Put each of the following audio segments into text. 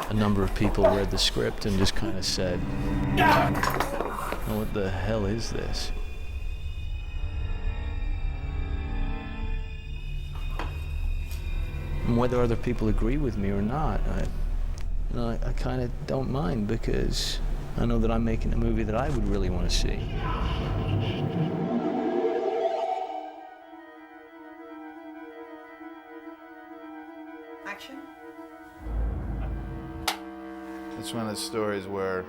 a number of people read the script and just kind of said, what the hell is this? And whether other people agree with me or not, I kind of don't mind, because I know that I'm making a movie that I would really want to see. Action. It's one of those stories where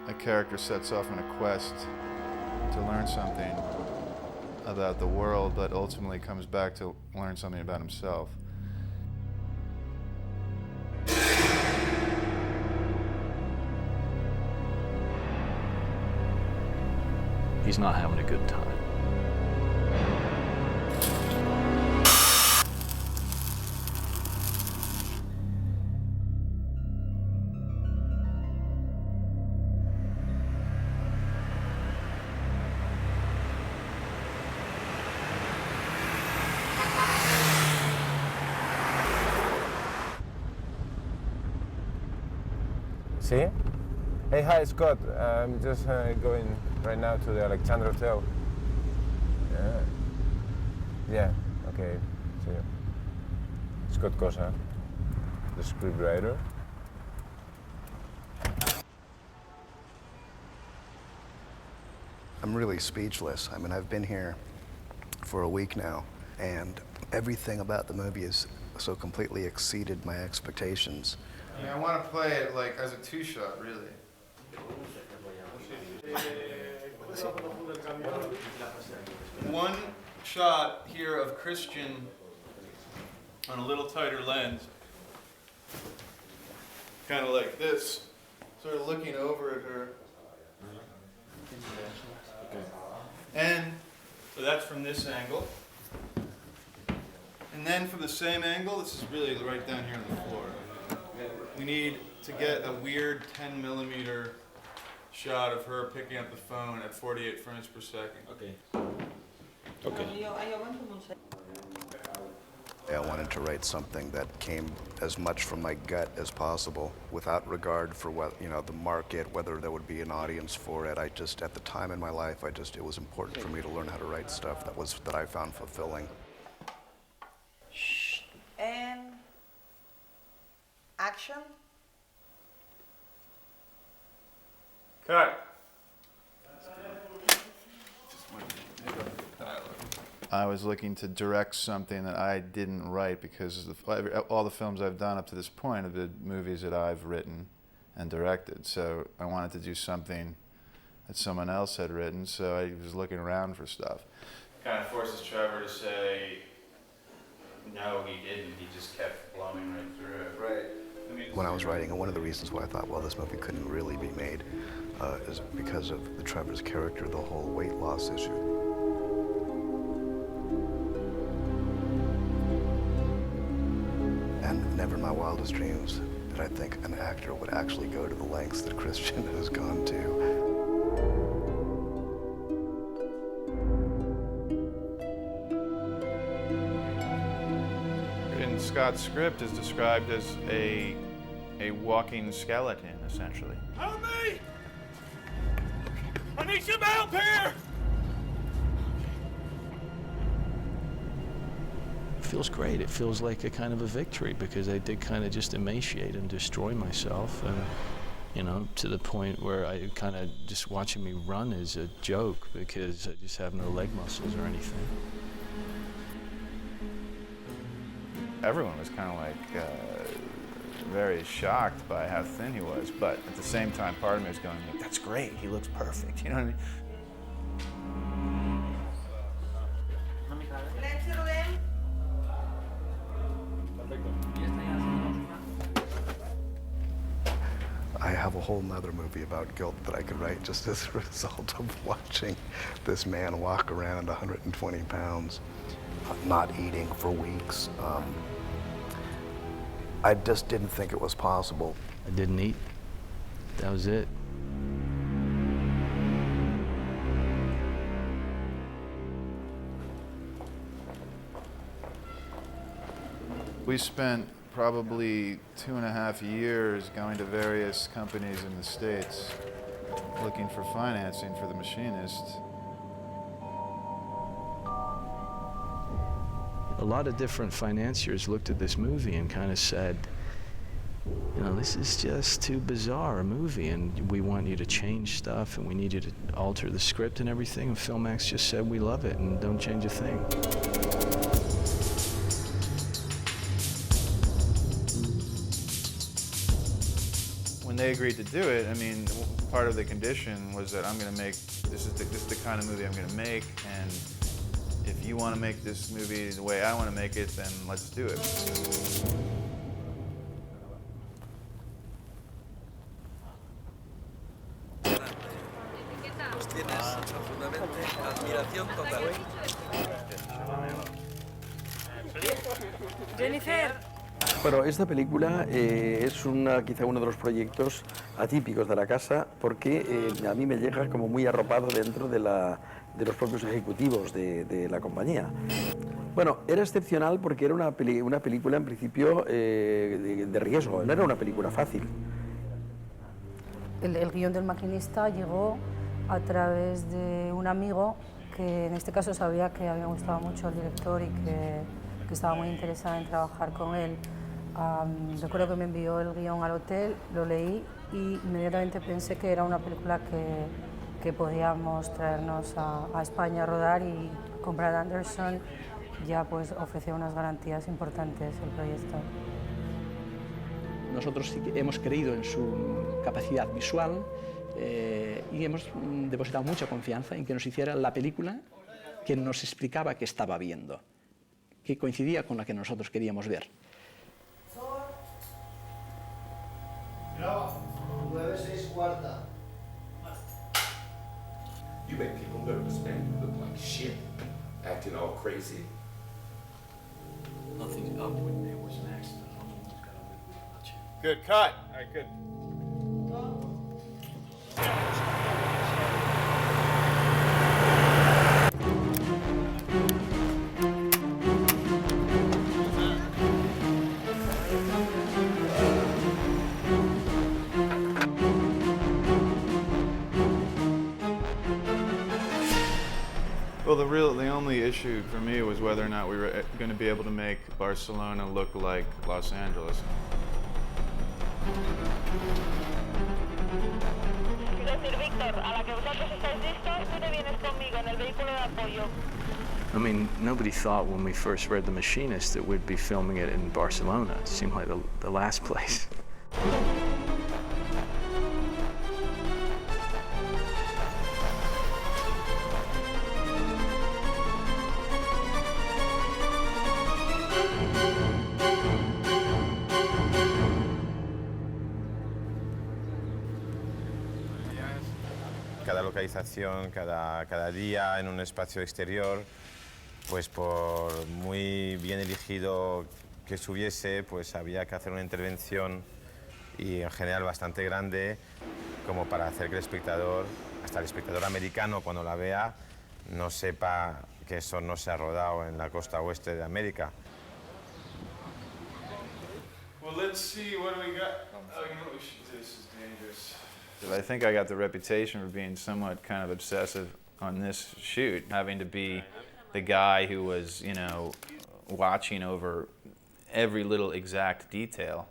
a character sets off on a quest to learn something about the world, but ultimately comes back to learn something about himself. He's not having a good time. See? Hey, hi, Scott. I'm just going right now to the Alexandra Hotel. Yeah, okay, see you. Scott Cosa, the scriptwriter. I'm really speechless. I mean, I've been here for a week now, and everything about the movie has so completely exceeded my expectations. I want to play it like as a two-shot, really. One shot here of Christian on a little tighter lens, kind of like this, sort of looking over at her. And so that's from this angle. And then from the same angle, this is really right down here on the floor. We need to get a weird 10mm shot of her picking up the phone at 48 frames per second. Okay. I wanted to write something that came as much from my gut as possible, without regard for what, the market, whether there would be an audience for it. I just, at the time in my life, it was important for me to learn how to write stuff that I found fulfilling. And action. Cut. I was looking to direct something that I didn't write, because all the films I've done up to this point have been movies that I've written and directed. So I wanted to do something that someone else had written, so I was looking around for stuff. Kind of forces Trevor to say, no, he didn't. He just kept blowing right through it. Right. When I was writing, and one of the reasons why I thought, well, this movie couldn't really be made is because of the Trevor's character, the whole weight loss issue. And never in my wildest dreams did I think an actor would actually go to the lengths that Christian has gone to. In Scott's script is described as a walking skeleton, essentially. Help me! I need some help here! It feels great. It feels like a kind of a victory, because I did kind of just emaciate and destroy myself, and to the point where I kind of just watching me run is a joke, because I just have no leg muscles or anything. Everyone was kind of like very shocked by how thin he was, but at the same time, part of me was going, like, that's great, he looks perfect, you know what I mean? I have a whole nother movie about guilt that I could write just as a result of watching this man walk around 120 pounds, not eating for weeks. I just didn't think it was possible. I didn't eat. That was it. We spent probably 2.5 years going to various companies in the States looking for financing for The Machinist. A lot of different financiers looked at this movie and kind of said, you know, this is just too bizarre a movie, and we want you to change stuff, and we need you to alter the script and everything. And Filmax just said, we love it, and don't change a thing. When they agreed to do it, I mean, part of the condition was that I'm going to make, this is the kind of movie I'm going to make, and if you want to make this movie the way I want to make it, then let's do it. Jennifer. Bueno, esta película es quizá uno de los proyectos atípicos de la casa porque a mí me llega como muy arropado dentro de los propios ejecutivos de la compañía. Bueno, era excepcional porque era una película en principio de riesgo, no era una película fácil. El guión del Maquinista llegó a través de un amigo que en este caso sabía que había gustado mucho el director y que estaba muy interesada en trabajar con él. Recuerdo que me envió el guión al hotel, lo leí y inmediatamente pensé que era una película que podíamos traernos a España a rodar, y con Brad Anderson ya pues ofreció unas garantías importantes el proyecto. Nosotros sí que hemos creído en su capacidad visual y hemos depositado mucha confianza en que nos hiciera la película que nos explicaba que estaba viendo, que coincidía con la que nosotros queríamos ver. Graba, 9-6-4. You make people nervous, man. You look like shit, acting all crazy. Nothing up when there was an accident. I'm almost got to live with it, not you. Good cut. All right, good. Well, the only issue for me was whether or not we were going to be able to make Barcelona look like Los Angeles. I mean, nobody thought when we first read The Machinist that we'd be filming it in Barcelona. It seemed like the last place. Cada localización, cada día en un espacio exterior, pues por muy bien elegido que estuviese, pues había que hacer una intervención y en general bastante grande, como para hacer que el espectador, hasta el espectador americano cuando la vea, no sepa que eso no se ha rodado en la costa oeste de América. Well, let's see, what do we got? Oh, you know what we should do? This is dangerous. I think I got the reputation for being somewhat kind of obsessive on this shoot, having to be the guy who was, you know, watching over every little exact detail.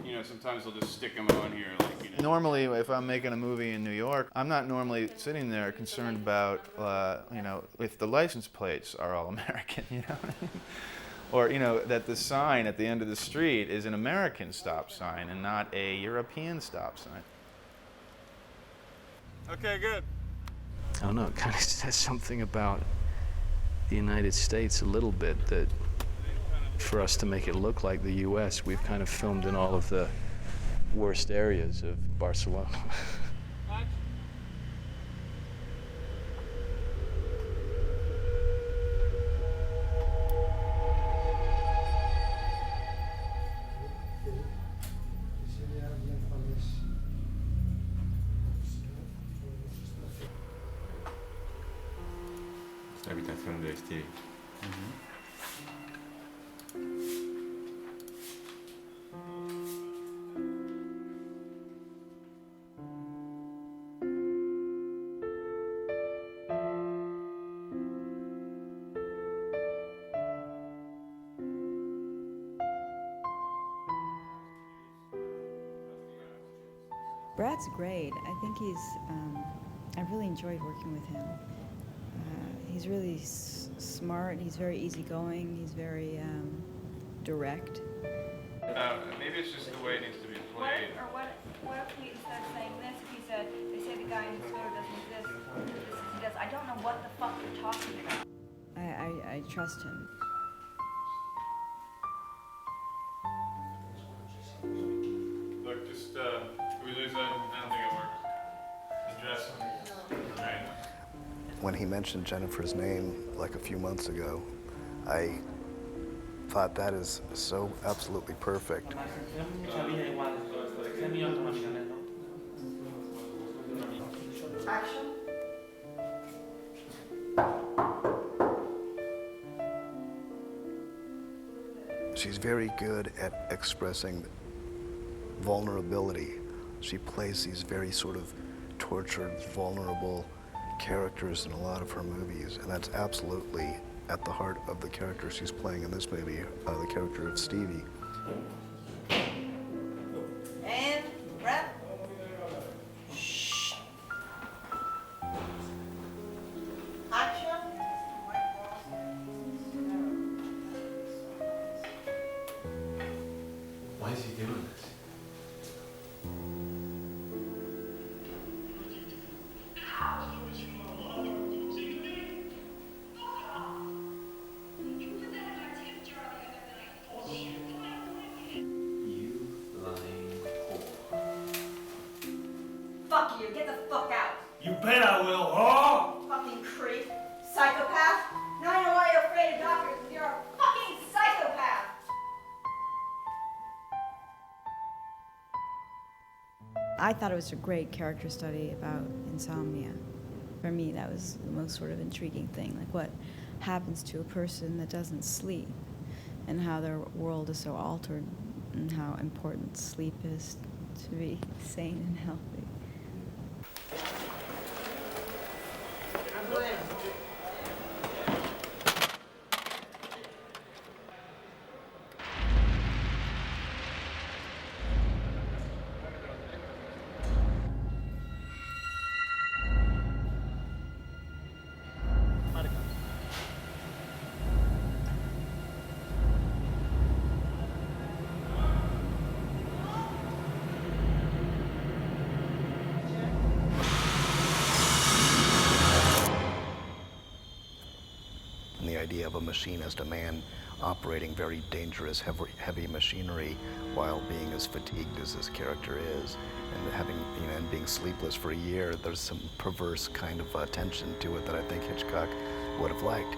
You know, sometimes they'll just stick them on here, like, you know. Normally, if I'm making a movie in New York, I'm not normally sitting there concerned about, you know, if the license plates are all American, you know what I mean? Or, you know, that the sign at the end of the street is an American stop sign and not a European stop sign. Okay, good. I don't know, it kind of says something about the United States a little bit, that for us to make it look like the US, we've kind of filmed in all of the worst areas of Barcelona. La habitación de Steve. Brad's great. I think I really enjoyed working with him. He's really smart, he's very easygoing, he's very direct. Maybe it's just the way it needs to be played. What if he, instead of saying this, if he said, they say the guy in the photo doesn't exist, he does, I don't know what the fuck you're talking about. I trust him. Look, just, if we lose that, I don't think it works. Address him. Right. When he mentioned Jennifer's name like a few months ago, I thought that is so absolutely perfect. Action. She's very good at expressing vulnerability. She plays these very sort of tortured, vulnerable characters in a lot of her movies, and that's absolutely at the heart of the character she's playing in this movie, the character of Stevie. And wrap. Shh. Action. Why is he doing this? Fuck you, get the fuck out. You bet I will, huh? Fucking creep. Psychopath. Now I know why you're afraid of doctors, because you're a fucking psychopath. I thought it was a great character study about insomnia. For me, that was the most sort of intriguing thing, like what happens to a person that doesn't sleep and how their world is so altered and how important sleep is to be sane and healthy. And the idea of a machinist, a man operating very dangerous, heavy machinery while being as fatigued as this character is, and having, and being sleepless for a year, there's some perverse kind of tension to it that I think Hitchcock would have liked.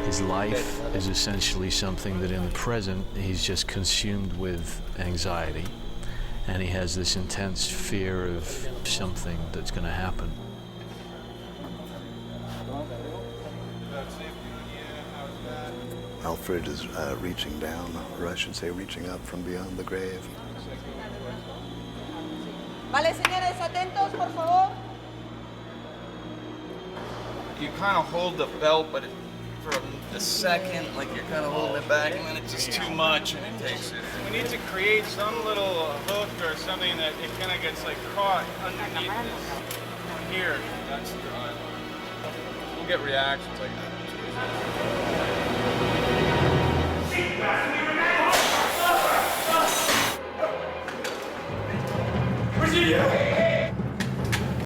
His life is essentially something that in the present he's just consumed with anxiety, and he has this intense fear of something that's going to happen. Alfred is reaching down, or I should say reaching up from beyond the grave. Vale, señores, atentos, por favor. You kind of hold the belt, but for a second, like you're kind of holding it back, and then it's just too much, and it takes it. We need to create some little hook or something that it kind of gets like caught underneath this. Here, that's the. We'll get reactions like that.